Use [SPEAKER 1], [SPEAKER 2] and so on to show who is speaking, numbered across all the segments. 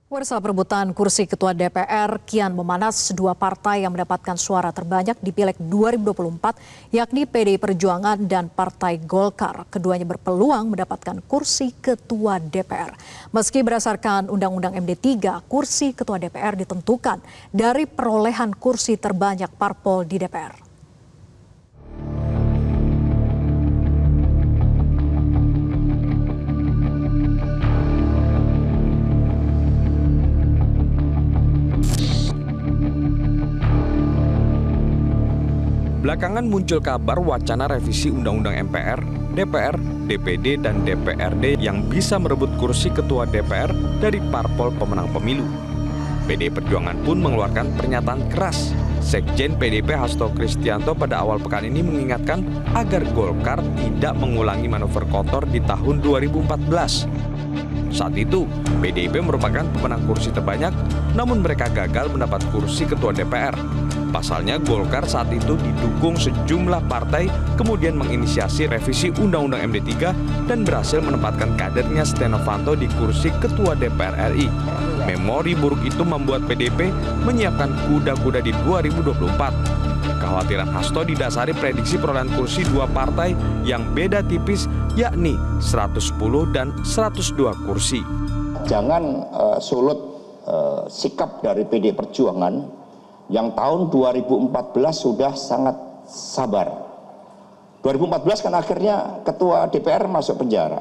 [SPEAKER 1] Pemirsa, perebutan kursi Ketua DPR kian memanas. Dua partai yang mendapatkan suara terbanyak di Pileg 2024, yakni PDI Perjuangan dan Partai Golkar. Keduanya berpeluang mendapatkan kursi Ketua DPR. Meski berdasarkan Undang-Undang MD3, kursi Ketua DPR ditentukan dari perolehan kursi terbanyak parpol di DPR.
[SPEAKER 2] Belakangan muncul kabar wacana revisi Undang-Undang MPR, DPR, DPD, dan DPRD yang bisa merebut kursi Ketua DPR dari parpol pemenang pemilu. PDI Perjuangan pun mengeluarkan pernyataan keras. Sekjen PDIP Hasto Kristianto pada awal pekan ini mengingatkan agar Golkar tidak mengulangi manuver kotor di tahun 2014. Saat itu, PDIP merupakan pemenang kursi terbanyak, namun mereka gagal mendapat kursi Ketua DPR. Pasalnya, Golkar saat itu didukung sejumlah partai, kemudian menginisiasi revisi Undang-Undang MD3 dan berhasil menempatkan kadernya Setia Novanto di kursi Ketua DPR RI. Memori buruk itu membuat PDIP menyiapkan kuda-kuda di 2024. Kekhawatiran Hasto didasari prediksi perolehan kursi dua partai yang beda tipis, yakni 110 dan 102 kursi.
[SPEAKER 3] Jangan sulut sikap dari PDI Perjuangan yang tahun 2014 sudah sangat sabar. 2014 kan akhirnya Ketua DPR masuk penjara.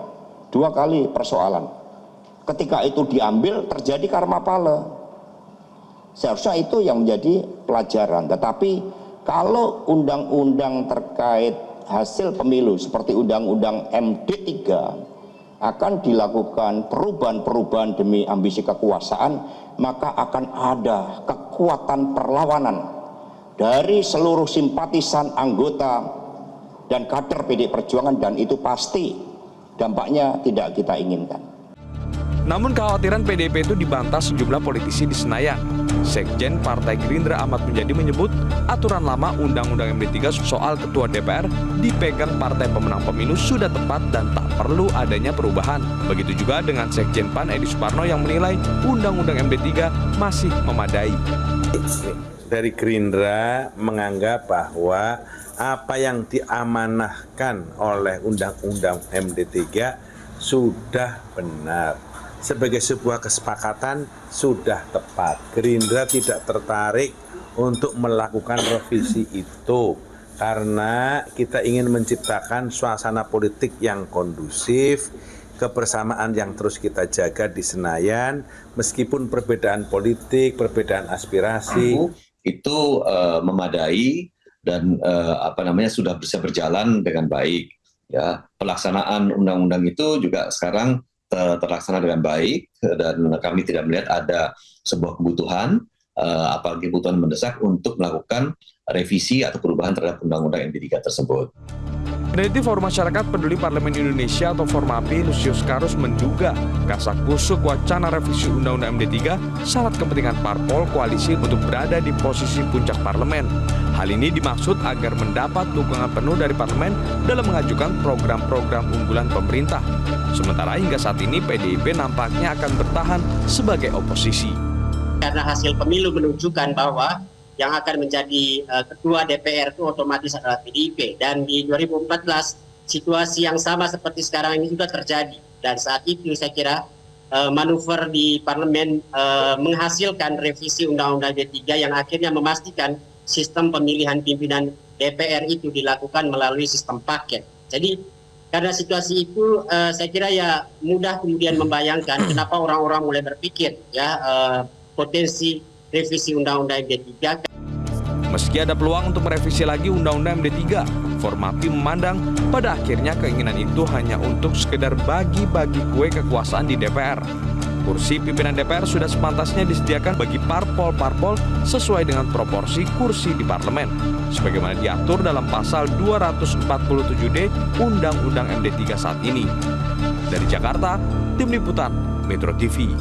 [SPEAKER 3] 2 kali persoalan. Ketika itu diambil terjadi karma pala. Seharusnya itu yang menjadi pelajaran. Tetapi kalau undang-undang terkait hasil pemilu seperti Undang-Undang MD3 akan dilakukan perubahan-perubahan demi ambisi kekuasaan, maka akan ada kekuatan perlawanan dari seluruh simpatisan, anggota, dan kader PDI Perjuangan, dan itu pasti dampaknya tidak kita inginkan.
[SPEAKER 2] Namun kekhawatiran PDIP itu dibantah sejumlah politisi di Senayan. Sekjen Partai Gerindra Ahmad Mujadi menyebut aturan lama Undang-Undang MD3 soal Ketua DPR dipegang partai pemenang pemilu sudah tepat dan tak perlu adanya perubahan. Begitu juga dengan Sekjen PAN Edi Suparno yang menilai Undang-Undang MD3 masih memadai.
[SPEAKER 4] Dari Gerindra menganggap bahwa apa yang diamanahkan oleh Undang-Undang MD3 sudah benar. Sebagai sebuah kesepakatan sudah tepat. Gerindra tidak tertarik untuk melakukan revisi itu karena kita ingin menciptakan suasana politik yang kondusif, kebersamaan yang terus kita jaga di Senayan, meskipun perbedaan politik, perbedaan aspirasi
[SPEAKER 5] itu memadai dan sudah bisa berjalan dengan baik. Ya, pelaksanaan undang-undang itu juga sekarang terlaksana dengan baik dan kami tidak melihat ada sebuah kebutuhan, apalagi kebutuhan mendesak untuk melakukan revisi atau perubahan terhadap Undang-Undang MD3 tersebut.
[SPEAKER 2] Peneliti Forum Masyarakat Peduli Parlemen Indonesia atau Formapi Lusius Karus menduga kasakusuk wacana revisi Undang-Undang MD3 syarat kepentingan parpol koalisi untuk berada di posisi puncak parlemen. Hal ini dimaksud agar mendapat dukungan penuh dari parlemen dalam mengajukan program-program unggulan pemerintah. Sementara hingga saat ini PDIP nampaknya akan bertahan sebagai oposisi.
[SPEAKER 6] Karena hasil pemilu menunjukkan bahwa yang akan menjadi ketua DPR itu otomatis adalah PDIP. Dan di 2014 situasi yang sama seperti sekarang ini juga terjadi. Dan saat itu saya kira manuver di parlemen menghasilkan revisi Undang-Undang D3 yang akhirnya memastikan sistem pemilihan pimpinan DPR itu dilakukan melalui sistem paket. Jadi karena situasi itu saya kira ya mudah kemudian membayangkan kenapa orang-orang mulai berpikir ya potensi revisi Undang-Undang MD3.
[SPEAKER 2] Meski ada peluang untuk merevisi lagi Undang-Undang MD3, Formapi memandang pada akhirnya keinginan itu hanya untuk sekedar bagi-bagi kue kekuasaan di DPR. Kursi pimpinan DPR sudah sepantasnya disediakan bagi parpol-parpol sesuai dengan proporsi kursi di parlemen, sebagaimana diatur dalam pasal 247D Undang-Undang MD3 saat ini. Dari Jakarta, Tim Liputan Metro TV.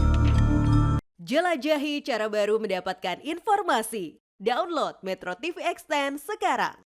[SPEAKER 7] Jelajahi cara baru mendapatkan informasi. Download Metro TV Extend sekarang.